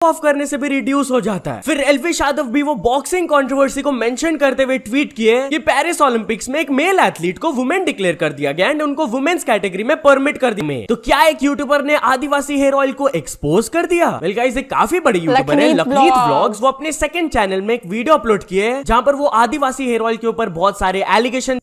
Of करने से भी रिड्यूस हो जाता है। फिर एल्विश यादव भी वो बॉक्सिंग कंट्रोवर्सी को मेंशन करते हुए ट्वीट किए कि पेरिस ओलंपिक्स में एक मेल एथलीट को वुमेन डिक्लेयर कर दिया गया एंड उनको वुमेन्स कैटेगरी में परमिट कर दिया। तो क्या एक यूट्यूबर ने आदिवासी हेयर ऑयल को एक्सपोज कर दिया? वेल गाइस, एक काफी बड़ी यूट्यूबर है लखनीत व्लॉग्स, वो अपने सेकंड चैनल में एक वीडियो अपलोड किए जहां पर वो आदिवासी हेयर ऑयल के ऊपर बहुत सारे allegation.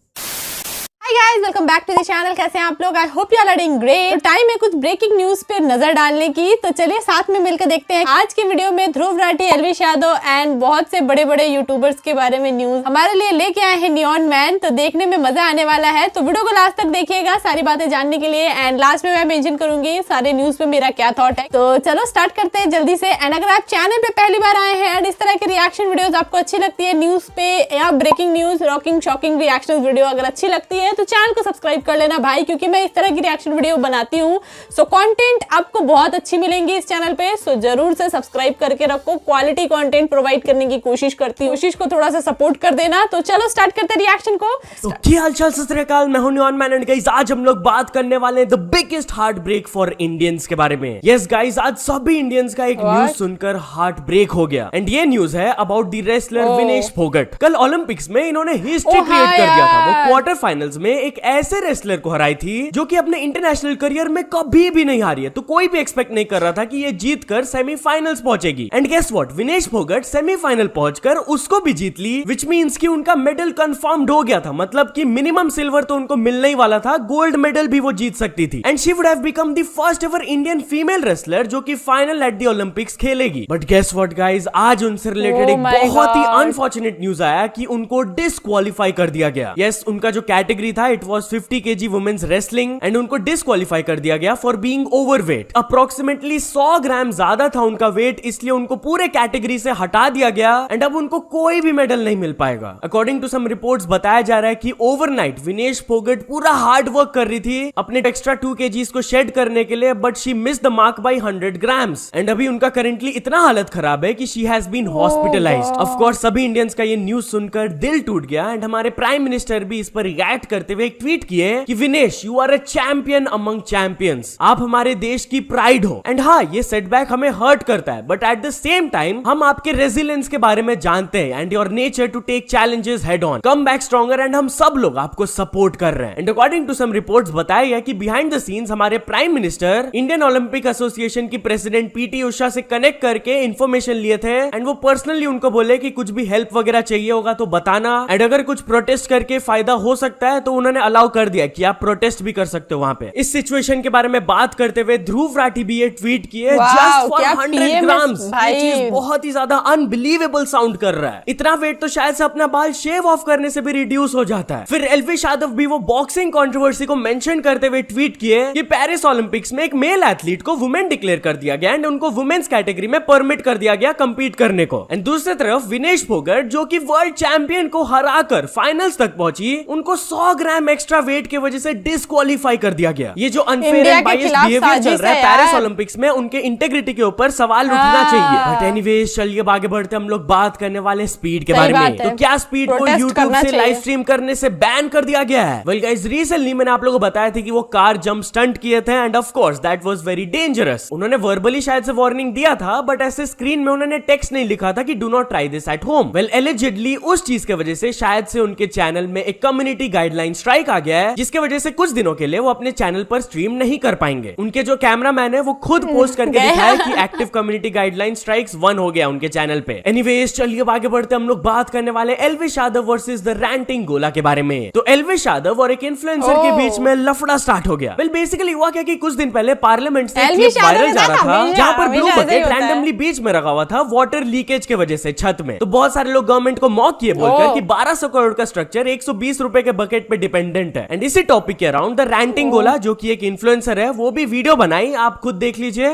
Guys, welcome back to the channel. कैसे हैं आप लोग? I hope you are doing great. तो टाइम है कुछ ब्रेकिंग न्यूज पे नजर डालने की, तो चलिए साथ में मिलकर देखते हैं। आज की वीडियो में ध्रुव राठी, एल्विश यादव एंड बहुत से बड़े बड़े यूट्यूबर्स के बारे में न्यूज हमारे लिए लेके आए हैं नियॉन मैन। तो देखने में मजा आने वाला है, तो वीडियो को लास्ट तक देखिएगा सारी बातें जानने के लिए। एंड लास्ट में मैं मेंशन करूंगी सारे न्यूज पे मेरा क्या थॉट है। तो चलो स्टार्ट करते हैं जल्दी से। एंड अगर आप चैनल पे पहली बार आए हैं एंड इस तरह की रिएक्शन वीडियोस आपको अच्छी लगती है, न्यूज पे या breaking news, rocking shocking reaction video अगर अच्छी लगती है तो चैनल को सब्सक्राइब कर लेना भाई, क्योंकि मैं इस तरह की रिएक्शन वीडियो बनाती हूँ। सो कंटेंट आपको बहुत अच्छी मिलेंगी इस चैनल पे। सो जरूर से सब्सक्राइब करके रखो। क्वालिटी कंटेंट प्रोवाइड करने की कोशिश करती हूँ, कोशिश को थोड़ा सा सपोर्ट कर देना। तो चलो स्टार्ट करते हैं रिएक्शन को। तो क्या हालचाल, सत श्री अकाल, मैं हूं नियॉन मैन एंड गाइस आज हम लोग बात करने वाले हैं the biggest heart break for Indians के बारे में। यस गाइस, आज सभी इंडियंस का एक न्यूज सुनकर हार्ट ब्रेक हो गया एंड ये न्यूज है about the wrestler Vinesh Phogat. कल ओलंपिक्स में इन्होंने हिस्ट्री क्रिएट कर दिया था। वो क्वार्टर फाइनल्स में एक ऐसे रेसलर को हराई थी जो कि अपने इंटरनेशनल करियर में कभी भी नहीं हारी है। तो कोई भी एक्सपेक्ट नहीं कर रहा था कि ये जीतकर सेमीफाइनल्स पहुंचेगी। And guess what, Vinesh Phogat semifinal पहुंचकर उसको भी जीत ली, विच मींस कि उनका मेडल कंफर्म्ड हो गया था। मतलब कि मिनिमम सिल्वर तो उनको मिलने ही वाला था, गोल्ड मेडल भी वो जीत सकती थी। And she would have become the first ever Indian female wrestler जो कि फाइनल एट द ओलंपिक्स खेलेगी। बट गेस व्हाट गाइस, आज उनसे रिलेटेड एक बहुत ही अनफॉर्चुनेट न्यूज आया कि उनको डिस्क्वालीफाई कर दिया गया। यस, उनका जो कैटेगरी था it was 50 kg women's wrestling and उनको डिस्क्वालीफाई कर दिया गया for being overweight. Approximately 100 gram ज्यादा था उनका वेट, इसलिए उनको पूरे कैटेगरी से हटा दिया गया एंड अब उनको कोई भी मेडल नहीं मिल पाएगा। अकॉर्डिंग टू सम रिपोर्ट्स बताया जा रहा है कि ओवरनाइट विनेश फोगट पूरा हार्ड वर्क कर रही थी अपने एक्स्ट्रा 2 kgs को शेड करने के लिए, but she miss the mark by 100 grams and अभी उनका करेंटली इतना हालत खराब है कि she has been hospitalized. Of course सभी इंडियंस का ये न्यूज सुनकर दिल टूट गया एंड हमारे प्राइम मिनिस्टर भी इस पर रिएक्ट करते हुए एक ट्वीट किए कि Vinesh, you are a champion among champions. आप हमारे देश की प्राइड हो। एंड हाँ, ये सेटबैक हमें हर्ट करता है, but at the same time हम आपके रेजिलियंस के बारे में जानते हैं and your nature to take challenges head on, come back stronger and हम सब लोग आपको सपोर्ट कर रहे हैं। And according to some reports बताया गया कि बिहाइंड द सीन्स हमारे prime minister Indian Olympic Association की प्रेसिडेंट पीटी उषा से कनेक्ट करके इन्फॉर्मेशन लिए थे एंड वो पर्सनली उनको बोले कि कुछ भी हेल्प वगैरह चाहिए होगा तो बताना एंड अगर कुछ प्रोटेस्ट करके फायदा हो सकता है तो उन्होंने अलाउ कर दिया कि आप प्रोटेस्ट भी कर सकते हो वहां पे। इस सिचुएशन के बारे में बात करते हुए ध्रुव राठी भी ये ट्वीट किए, जस्ट फॉर 100 ग्राम्स। ये चीज बहुत ही ज्यादा अनबिलीवेबल साउंड कर रहा है। इतना वेट तो शायद से अपना बाल शेव ऑफ करने से भी रिड्यूस हो जाता है। फिर एल्विश यादव भी वो बॉक्सिंग कंट्रोवर्सी को मेंशन करते हुए ट्वीट किए कि पेरिस ओलंपिक्स में एक मेल एथलीट को वुमेन डिक्लेयर कर दिया गया एंड उनको वुमेन्स कैटेगरी में परमिट कर दिया गया कंपीट करने को। एंड दूसरी तरफ विनेश फोगट जो कि वर्ल्ड चैंपियन को हराकर फाइनल्स तक पहुंची, उनको 100 ग्राम एक्स्ट्रा वेट की वजह से डिस्क्वालीफाई कर दिया गया। ये जो अनफेयर एंड बायस्ड बिहेवियर चल रहा है पेरिस ओलंपिक्स में, उनके इंटेग्रिटी के ऊपर सवाल उठना चाहिए। बट एनीवेज, चलिए आगे बढ़ते हम लोग बात करने वाले स्पीड के बारे में। तो क्या स्पीड को यूट्यूब से लाइव स्ट्रीम करने से बैन कर दिया गया है? वेल गाइस, रिसेंटली मैंने आप लोगों को बताया था कि वो कार जंप स्टंट किए थे end of course that was very dangerous. उन्होंने वर्बली शायद से वार्निंग दिया था, बट ऐसे स्क्रीन में उन्होंने टेक्स्ट नहीं लिखा था कि do not try this at home. Well allegedly उस चीज की वजह से शायद से उनके चैनल में एक कम्युनिटी गाइडलाइन स्ट्राइक आ गया है, जिसकी वजह से कुछ दिनों के लिए वो अपने चैनल पर स्ट्रीम नहीं कर पाएंगे। उनके जो कैमरामैन है वो खुद पोस्ट करके दिखाया कि एक्टिव कम्युनिटी गाइडलाइन स्ट्राइक्स 1 हो गया उनके चैनल पे। एनीवेज, चलिए आगे बढ़ते हम लोग बात करने वाले Elvish Yadav versus the ranting गोला के बारे में। तो एल्विश यादव और एक इन्फ्लुएंसर के बीच में लफड़ा स्टार्ट हो गया। वेल बेसिकली हुआ क्या कि कुछ दिन पहले पार्लियामेंट से क्लिप वायरल जा रहा था जहां पर ब्लू बकेट रैंडमली बीच में रखा हुआ था वाटर लीकेज की वजह से छत में। तो बहुत सारे लोग गवर्नमेंट को मॉक किए बोलकर कि 1200 करोड़ का स्ट्रक्चर 120 रुपए के बकेट पे डिपेंडेंट है। एंड इसी टॉपिक के अराउंड द रैंटिंग गोला जो कि एक इन्फ्लुएंसर है, वो भी वीडियो बनाई, आप खुद देख लीजिए।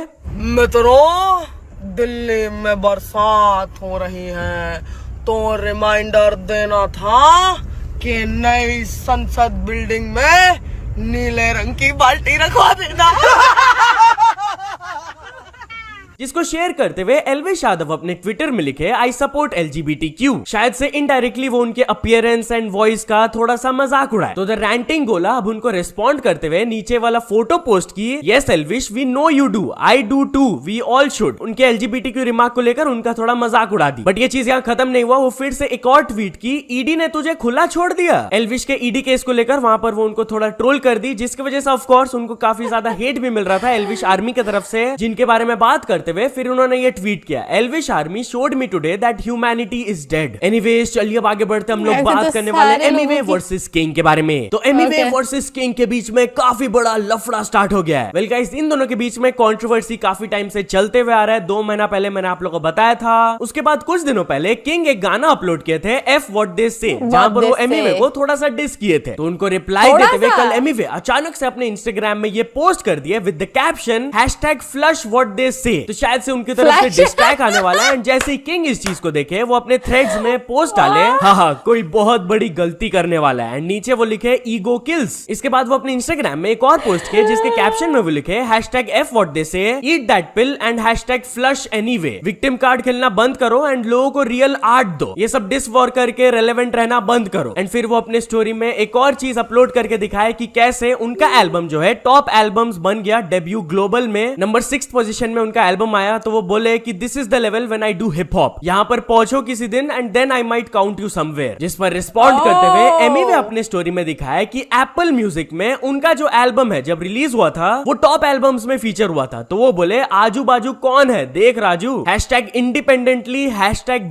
मित्रों, दिल्ली में बरसात हो रही है तो रिमाइंडर देना था कि नई संसद बिल्डिंग में नीले रंग की बाल्टी रखवा देना। जिसको शेयर करते हुए एल्विश यादव अपने ट्विटर में लिखे आई सपोर्ट LGBTQ। शायद से इनडायरेक्टली वो उनके अपीयरेंस एंड वॉइस का थोड़ा सा मजाक उड़ाए। तो द रैंटिंग गोला अब उनको रिस्पॉन्ड करते हुए नीचे वाला फोटो पोस्ट की, yes Elvish we know you do, I do too, we all should. उनके LGBTQ रिमार्क को लेकर उनका थोड़ा मजाक उड़ा दी। बट ये चीज यहाँ खत्म नहीं हुआ, वो फिर से एक और ट्वीट की, ईडी ने तुझे खुला छोड़ दिया। एल्विश के ईडी केस को लेकर वहां पर वो उनको थोड़ा ट्रोल कर दी, जिसकी वजह से ऑफ कोर्स उनको काफी ज्यादा हेट भी मिल रहा था एल्विश आर्मी की तरफ से, जिनके बारे में बात करते हुए फिर उन्होंने ये ट्वीट किया, Elvish army showed me today that humanity is dead. Anyways चलिए अब आगे बढ़ते हम लोग बात करने वाले एमिवे वर्सेस किंग के बारे में। तो एमिवे वर्सेस किंग के बीच में काफी बड़ा लफड़ा स्टार्ट हो गया है। वेल गाइस, इन दोनों के बीच में कंट्रोवर्सी काफी टाइम से चलते हुए आ रहा है। 2 महीना पहले मैंने आप लोगों को बताया था। उसके बाद कुछ दिनों पहले किंग एक गाना अपलोड किए थे एफ व्हाट दे से, जहां पर वो एमिवे को थोड़ा सा डिस किए थे। तो उनको रिप्लाई देते हुए कल एमिवे अचानक से अपने इंस्टाग्राम में ये पोस्ट कर दिया with the caption #flush what they say। तो शायद से उनकी तरफ से डिस्ट्रैक्ट आने वाला है। एंड जैसे ही किंग इस चीज को देखे वो अपने थ्रेड्स में पोस्ट डाले, हाँ कोई बहुत बड़ी गलती करने वाला है। एंड नीचे वो लिखे ईगो किल्स। इसके बाद वो अपने इंस्टाग्राम में एक और पोस्ट किए जिसके कैप्शन में वो लिखे #f what they say, eat that pill and #flush anyway। Victim card खेलना बंद करो एंड लोगों को रियल आर्ट दो। ये सब डिस वॉर करके रेलेवेंट रहना बंद करो। एंड फिर वो अपने स्टोरी में एक और चीज अपलोड करके दिखाए कि कैसे उनका एल्बम जो है टॉप एल्बम्स बन गया डेब्यू ग्लोबल में, नंबर 6 पोजीशन में उनका एल्बम आया। तो वो बोले कि this is the level when I do hip hop, यहाँ पर पहुंचो किसी दिन and then I might count you somewhere. जिस पर रिस्पॉन्ड करते हुए एमिवे अपने स्टोरी में दिखाया कि एप्पल म्यूजिक में उनका जो एल्बम है जब रिलीज हुआ था वो टॉप एल्बम्स में फीचर हुआ था। तो वो बोले आजू बाजू कौन है देख राजू, #इंडिपेंडेंटली,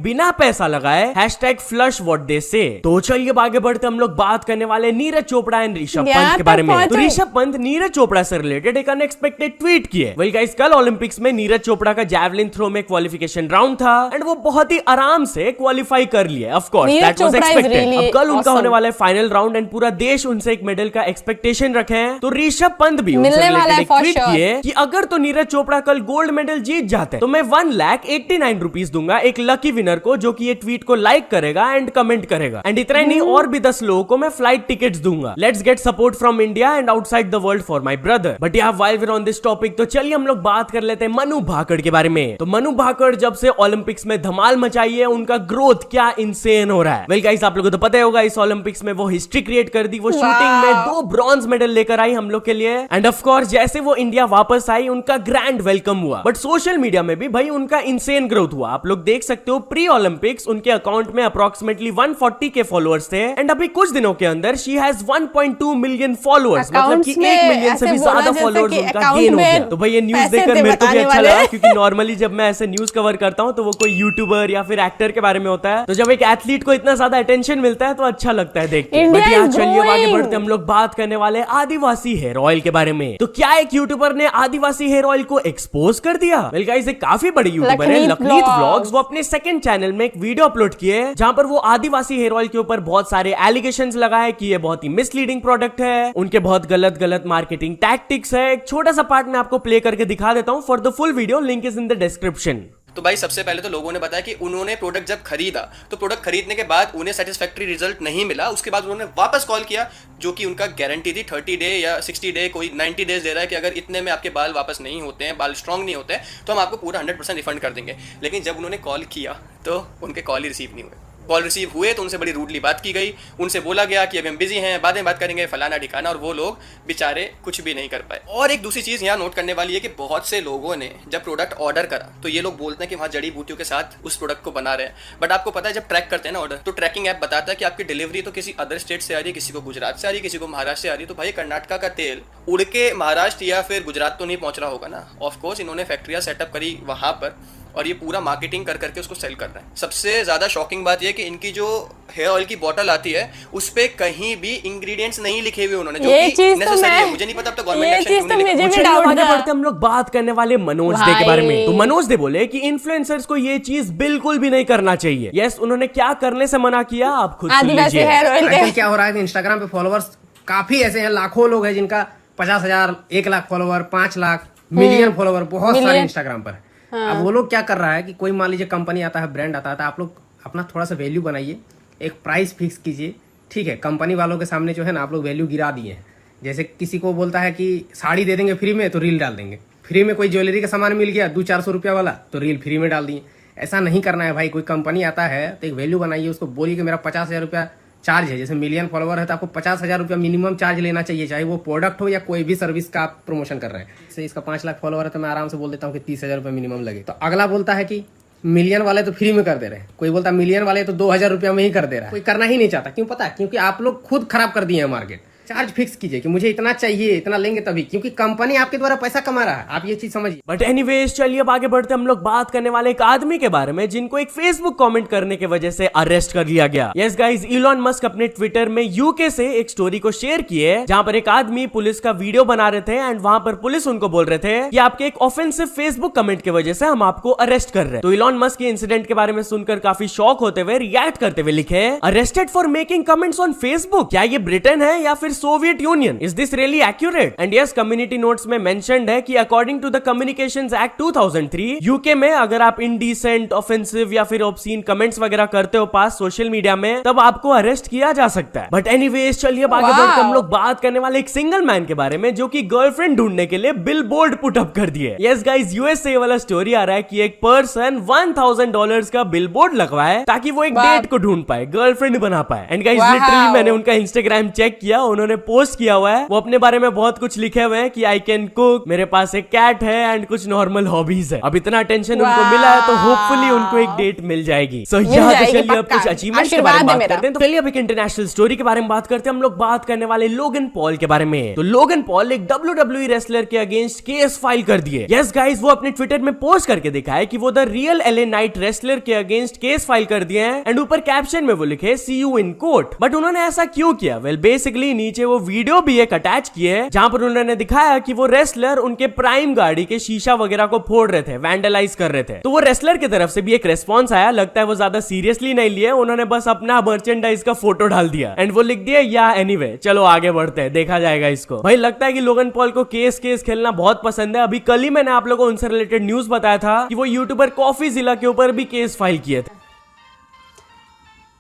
बिना पैसा लगाए, #flush what they say। तो चलिए आगे बढ़ते हम लोग बात करने वाले नीरज चोपड़ा एंड ऋषभ पंत के बारे में। तो ऋषभ पंत नीरज चोपड़ा से रिलेटेड एक अनएक्सपेक्टेड ट्वीट किए। वेल गाइस, कल ओलंपिक्स में नीरज चोपड़ा का जैवलिन थ्रो में क्वालिफिकेशन राउंड था एंड वो बहुत ही आराम से क्वालिफाई कर लिए। Of course that was expected. अब कल उनका होने वाला है फाइनल राउंड एंड पूरा देश उनसे एक मेडल का एक्सपेक्टेशन रखे हैं। तो ऋषभ पंत भी उनसे रिलेटेड एक ट्वीट किए कि अगर तो नीरज चोपड़ा कल गोल्ड मेडल जीत जाते तो मैं 1,89,000 रुपीज दूंगा एक लकी विनर को जो कि ये ट्वीट को लाइक करेगा एंड कमेंट करेगा। एंड इतना ही नहीं, और भी 10 लोगों को मैं फ्लाइट टिकट्स दूंगा। Let's get support from India and outside the world for my brother. But यार while we are on this topic, तो चलिए हम लोग बात कर लेते हैं मनु भाकड़ के बारे में। तो मनु भाकड़ जब से ओलंपिक्स में धमाल मचाई है, उनका ग्रोथ क्या इंसेन हो रहा है। वेल गाइस, आप लोगों को तो पता ही होगा इस ओलंपिक्स में वो हिस्ट्री क्रिएट कर दी। वो शूटिंग में 2 ब्रॉन्ज मेडल लेकर आई हम लोग के लिए। एंड ऑफ कोर्स जैसे वो इंडिया वापस आई उनका ग्रैंड वेलकम हुआ। बट सोशल मीडिया में भी भाई उनका इंसेन ग्रोथ हुआ। आप लोग देख सकते हो प्री ओलंपिक्स उनके अकाउंट में अप्रोक्सीमेटली 140 के फॉलोअर्स थे एंड अभी कुछ दिनों के अंदर शी हैज 1.2 मिलियन फॉलोअर्स, मतलब कि 1 मिलियन से भी ज्यादा फॉलोअर्स उनका गेन हो गया। तो भाई ये न्यूज देखकर मेरे को भी अच्छा लगा, क्योंकि नॉर्मली जब मैं ऐसे न्यूज कवर करता हूँ तो वो कोई यूट्यूबर या फिर एक्टर के बारे में होता है। तो जब एक एथलीट को इतना ज्यादा अटेंशन मिलता है तो अच्छा लगता है देख के। बट यहाँ चलिए आगे बढ़ते हम लोग बात करने वाले आदिवासी हेयर ऑयल के बारे में। तो क्या एक यूट्यूबर ने आदिवासी हेयर ऑयल को एक्सपोज कर दिया? वेल गाइस, एक काफी बड़ी यूट्यूबर है लखनीत व्लॉग्स, वो अपने सेकंड चैनल में एक वीडियो अपलोड किए जहां पर वो आदिवासी हेयर ऑयल के ऊपर बहुत सारे एलिगेशंस लगाए कि ये बहुत ही मिसलीडिंग प्रोडक्ट है, उनके बहुत गलत मार्केटिंग टैक्टिक्स है। एक छोटा सा पार्ट मैं आपको प्ले करके दिखा देता हूं। For the full video link is in the description. तो भाई सबसे पहले तो लोगों ने बताया कि उन्होंने प्रोडक्ट जब खरीदा तो प्रोडक्ट खरीदने के बाद उन्हें सेटिस्फैक्टरी रिजल्ट नहीं मिला। उसके बाद उन्होंने वापस कॉल किया, जो कि उनका गारंटी थी 30 डे या 60 डे, कोई 90 डेज दे रहा है कि अगर इतने में आपके बाल वापस नहीं होते हैं, बाल स्ट्रांग नहीं होते हैं, तो हम आपको पूरा 100% रिफंड कर देंगे। लेकिन जब उन्होंने कॉल किया तो उनके कॉल ही रिसीव नहीं हुए। कॉल रिसीव हुए तो उनसे बड़ी रूडली बात की गई, उनसे बोला गया कि अभी हम बिजी हैं, बाद में बात करेंगे, फलाना ठिकाना, और वो लोग बेचारे कुछ भी नहीं कर पाए। और एक दूसरी चीज़ यहाँ नोट करने वाली है कि बहुत से लोगों ने जब प्रोडक्ट ऑर्डर करा तो ये लोग बोलते हैं कि वहाँ जड़ी बूटियों के साथ उस प्रोडक्ट को बना रहे हैं। बट आपको पता है जब ट्रैक करते हैं ना ऑर्डर, तो ट्रैकिंग ऐप बताता है कि आपकी डिलीवरी तो किसी अदर स्टेट से आ रही है, किसी को गुजरात से आ रही है, किसी को महाराष्ट्र से आ रही है। तो भाई कर्नाटका का तेल उड़ के महाराष्ट्र या फिर गुजरात तो नहीं पहुँच रहा होगा ना। ऑफकोर्स इन्होंने फैक्ट्रियाँ सेटअप करी वहाँ पर और ये पूरा मार्केटिंग कर करके उसको सेल कर रहे हैं। सबसे ज़्यादा शॉकिंग बात यह कि इनकी जो हेयर ऑयल की बोतल आती है उस पे कहीं भी इंग्रेडिएंट्स नहीं लिखे हुए उन्होंने, जो कि नेसेसरी है। मुझे नहीं पता अब तक गवर्नमेंट एक्शन क्यों नहीं लेती। आगे बढ़ते हम लोग बात करने वाले मनोज दे के बारे में। तो मनोज दे बोले कि इन्फ्लुएंसर्स को ये चीज बिल्कुल भी नहीं करना चाहिए। यस, उन्होंने क्या करने से मना किया आप खुद सुन लीजिए। आजकल क्या हो रहा है कि इंस्टाग्राम पे फॉलोअर्स काफी ऐसे हैं, लाखों लोग हैं जिनका 50,000, 1 lakh follower, 5 lakh, million follower बहुत सारे इंस्टाग्राम पर। अब वो लोग क्या कर रहा है कि कोई मान लीजिए कंपनी आता है, ब्रांड आता है, तो आप लोग अपना थोड़ा सा वैल्यू बनाइए, एक प्राइस फिक्स कीजिए, ठीक है। कंपनी वालों के सामने जो है ना आप लोग वैल्यू गिरा दिए हैं। जैसे किसी को बोलता है कि साड़ी दे देंगे फ्री में, तो रील डाल देंगे फ्री में कोई ज्वेलरी का सामान मिल गया 200-400 रुपया वाला, तो रील फ्री में डाल दिए। ऐसा नहीं करना है भाई। कोई कंपनी आता है तो एक वैल्यू बनाइए, उसको बोलिए कि मेरा 50,000 रुपया चार्ज है। जैसे मिलियन फॉलोवर है तो आपको 50,000 रुपया मिनिमम चार्ज लेना चाहिए, चाहे वो प्रोडक्ट हो या कोई भी सर्विस का आप प्रमोशन कर रहे हैं। जैसे इसका 5 लाख फॉलोवर है तो मैं आराम से बोल देता हूँ कि 30,000 रुपया मिनिमम लगे। तो अगला बोलता है कि मिलियन वाले तो फ्री में कर दे रहे हैं, कोई बोलता है मिलियन वाले तो 2,000 रुपया में ही कर दे रहा है। कोई करना ही नहीं चाहता। क्यों पता है? क्योंकि आप लोग खुद खराब कर दिए हैं मार्केट। चार्ज फिक्स कीजिए कि मुझे इतना चाहिए, इतना लेंगे तभी, क्योंकि कंपनी आपके द्वारा पैसा कमा रहा है। आप ये चीज समझिए। बट एनीवेज चलिए अब आगे बढ़ते हम लोग बात करने वाले एक आदमी के बारे में जिनको एक फेसबुक कमेंट करने की वजह से अरेस्ट कर लिया गया। यस गाइस, इलॉन मस्क अपने ट्विटर में यूके से एक स्टोरी को शेयर किए जहां पर एक आदमी पुलिस का वीडियो बना रहे थे एंड वहां पर पुलिस उनको बोल रहे थे कि आपके एक ऑफेंसिव फेसबुक कमेंट की वजह से हम आपको अरेस्ट कर रहे हैं। तो इलॉन मस्क के इंसिडेंट के बारे में सुनकर काफी शॉक होते हुए रिएक्ट करते हुए लिखे, arrested for making comments on Facebook. क्या ये ब्रिटेन है या फिर Soviet union? Is this really accurate? And yes, community notes में mentioned है कि according to the Communications Act 2003, UK में अगर आप indecent, offensive या फिर obscene comments वगैरह करते हो पास सोशल मीडिया में, तब आपको अरेस्ट किया जा सकता है। बट एनीवेज चलिए अब आगे बढ़कर हम लोग बात करने वाले एक सिंगल मैन के बारे में जो कि गर्लफ्रेंड ढूंढने के लिए बिल बोर्ड पुट अप कर दिए। यस गाइस, यूएसए वाला स्टोरी आ रहा है कि एक पर्सन $1,000 का बिल बोर्ड लगवाए ताकि वो एक डेट को ढूंढ पाए, गर्लफ्रेंड बना पाए। एंड गाइस लिटरली मैंने उनका इंस्टाग्राम चेक किया, उन्होंने पोस्ट किया हुआ है, वो अपने बारे में बहुत कुछ लिखे हुए हैं कि आई कैन कुक, मेरे पास एक कैट है एंड कुछ नॉर्मल हॉबीज है। अब इतना अटेंशन उनको मिला है तो होपफुली उनको एक डेट मिल जाएगी। सो यहाँ तो चलिए अब कुछ अचीवमेंट के बारे में बात करते हैं। तो चलिए अब एक इंटरनेशनल स्टोरी के बारे में बात करते हैं। हम लोग बात करने वाले लोगन पॉल के बारे में। तो लोगन पॉल एक WWE रेसलर के अगेंस्ट केस फाइल कर दिए। यस गाइस, वो अपने ट्विटर में पोस्ट करके दिखाया कि वो the real LA night wrestler के अगेंस्ट केस फाइल कर दिए हैं एंड ऊपर कैप्शन में वो लिखे सी यू इन कोर्ट। बट उन्होंने ऐसा क्यों किया? वेल बेसिकली नीचे वो वीडियो भी एक अटैच किए जहां पर उन्होंने दिखाया कि वो रेसलर उनके प्राइम गाड़ी के शीशा वगैरह को फोड़ रहे थे, वैंडलाइज कर रहे थे। तो वो रेसलर की तरफ से भी एक रेस्पॉन्स आया, लगता है वो ज्यादा सीरियसली नहीं लिए, उन्होंने बस अपना मर्चेंडाइज का फोटो डाल दिया एंड वो लिख दिया या एनीवे चलो आगे बढ़ते हैं, देखा जाएगा इसको। भाई लगता है कि लोगन पॉल को केस खेलना बहुत पसंद है। अभी कल ही मैंने आप लोगों को उनसे रिलेटेड न्यूज बताया था कि वो यूट्यूबर कॉफी जिला के ऊपर भी केस फाइल किए थे।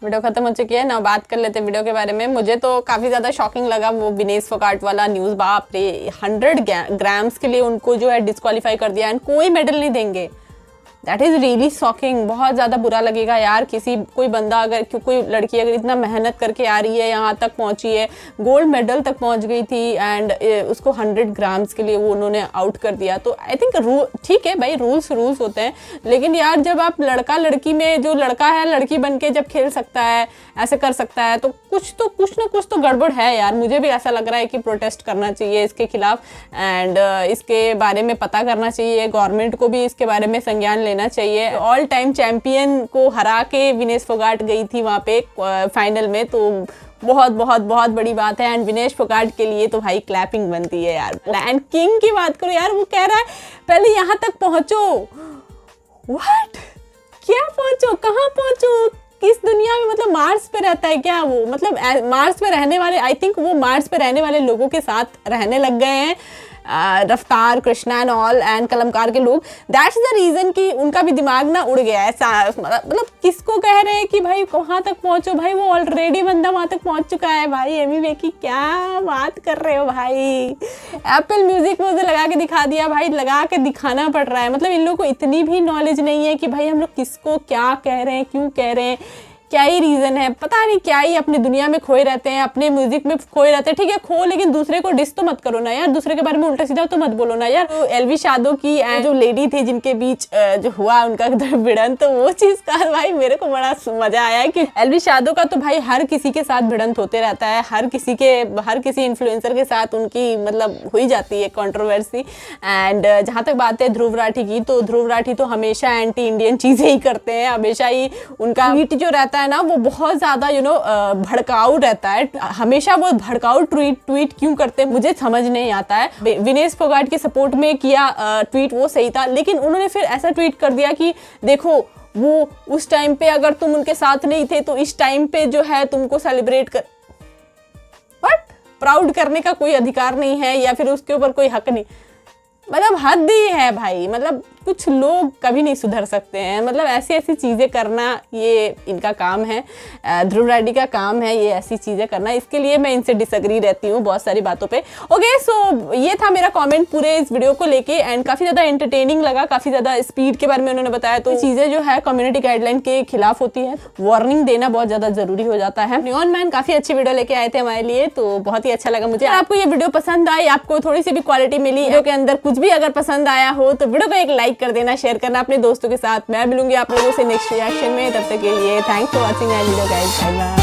वीडियो खत्म हो चुकी है ना, बात कर लेते हैं वीडियो के बारे में। मुझे तो काफी ज्यादा शॉकिंग लगा वो विनेश फोगाट वाला न्यूज। बाप रे, 100 ग्राम्स के लिए उनको जो है डिस्क्वालीफाई कर दिया एंड कोई मेडल नहीं देंगे। That is really shocking. बहुत ज्यादा बुरा लगेगा यार, कोई बंदा अगर कोई लड़की अगर इतना मेहनत करके आ रही है, यहाँ तक पहुंची है, गोल्ड मेडल तक पहुंच गई थी एंड उसको 100 ग्राम्स के लिए वो उन्होंने आउट कर दिया। तो आई थिंक ठीक है भाई, रूल्स होते हैं, लेकिन यार जब आप लड़का लड़की में, जो लड़का है लड़की बन के जब खेल सकता है, ऐसे कर सकता है, तो कुछ ना कुछ तो गड़बड़ है यार। मुझे भी ऐसा लग रहा है कि प्रोटेस्ट करना चाहिए इसके खिलाफ एंड इसके बारे में पता करना चाहिए, गवर्नमेंट को भी इसके बारे में संज्ञान लेना चाहिए। ऑल टाइम चैंपियन को हरा के विनेश फोगाट गई थी वहां पे फाइनल में, तो बहुत बहुत बहुत बड़ी बात है एंड विनेश फोगाट के लिए तो भाई क्लैपिंग बनती है यार। एंड किंग की बात करो यार, वो कह रहा है पहले यहाँ तक पहुंचो। व्हाट? क्या पहुंचो? कहाँ पहुंचो? किस दुनिया में? मतलब मार्स पे रहता है क्या वो? मतलब मार्स पे रहने वाले, आई थिंक वो मार्स पे रहने वाले लोगों के साथ रहने लग गए हैं, रफ्तार, कृष्णा एंड ऑल एंड कलमकार के लोग। दैट्स द रीजन कि उनका भी दिमाग ना उड़ गया है। मतलब किसको कह रहे हैं कि भाई वहां तक पहुंचो? भाई वो ऑलरेडी बंदा वहां तक पहुंच चुका है भाई। एमी की क्या बात कर रहे हो भाई? एप्पल म्यूजिक में उसे लगा के दिखा दिया भाई, लगा के दिखाना पड़ रहा है। मतलब इन लोगों को इतनी भी नॉलेज नहीं है कि भाई हम लोग किसको क्या कह रहे हैं, क्यों कह रहे हैं, क्या ही रीजन है, पता नहीं क्या ही अपनी दुनिया में खोए रहते हैं, अपने म्यूजिक में खोए रहते हैं। ठीक है खो, लेकिन दूसरे को डिस तो मत करो ना यार, दूसरे के बारे में उल्टा सीधा तो मत बोलो ना यार। तो एलवी शादो की जो लेडी थी जिनके बीच जो हुआ उनका भिड़न, तो वो चीज का भाई मेरे को बड़ा मजा आया कि एलवी शादो का तो भाई हर किसी के साथ भिड़ंत होते रहता है, हर किसी इन्फ्लुएंसर के साथ उनकी मतलब हुई जाती है कंट्रोवर्सी। एंड जहाँ तक बात है ध्रुव राठी की, तो ध्रुव राठी तो हमेशा एंटी इंडियन चीजें ही करते हैं, हमेशा ही उनका ट्वीट जो रहता है ना वो बहुत ज्यादा भड़काऊ रहता है। हमेशा वो भड़काऊ ट्वीट क्यों करते हैं मुझे समझ नहीं आता है। विनेश फोगाट के सपोर्ट में किया ट्वीट वो सही था, लेकिन उन्होंने फिर ऐसा ट्वीट कर दिया कि देखो वो उस टाइम पे अगर तुम उनके साथ नहीं थे तो इस टाइम पे जो है तुमको सेलिब्रेट कर प्राउड करने का कोई अधिकार नहीं है या फिर उसके ऊपर कोई हक नहीं। मतलब हद ही है भाई, मतलब कुछ लोग कभी नहीं सुधर सकते हैं, मतलब ऐसी ऐसी चीज़ें करना ये इनका काम है, ध्रुव राठी का काम है ये ऐसी चीज़ें करना। इसके लिए मैं इनसे डिसएग्री रहती हूँ बहुत सारी बातों पे। ओके, सो ये था मेरा कमेंट पूरे इस वीडियो को लेके एंड काफ़ी ज़्यादा एंटरटेनिंग लगा, काफ़ी ज़्यादा स्पीड के बारे में उन्होंने बताया। तो चीज़ें जो है कम्युनिटी गाइडलाइन के खिलाफ होती है, वार्निंग देना बहुत ज़्यादा जरूरी हो जाता है। नियॉन मैन काफ़ी अच्छी वीडियो लेके आए थे हमारे लिए, तो बहुत ही अच्छा लगा मुझे। आपको ये वीडियो पसंद आई, आपको थोड़ी सी भी क्वालिटी मिली वीडियो के अंदर, कुछ भी अगर पसंद आया हो तो वीडियो को एक लाइक कर देना, शेयर करना अपने दोस्तों के साथ। मैं मिलूंगी आप लोगों से नेक्स्ट रिएक्शन में, तब तक के लिए thanks for watching my video guys, bye bye.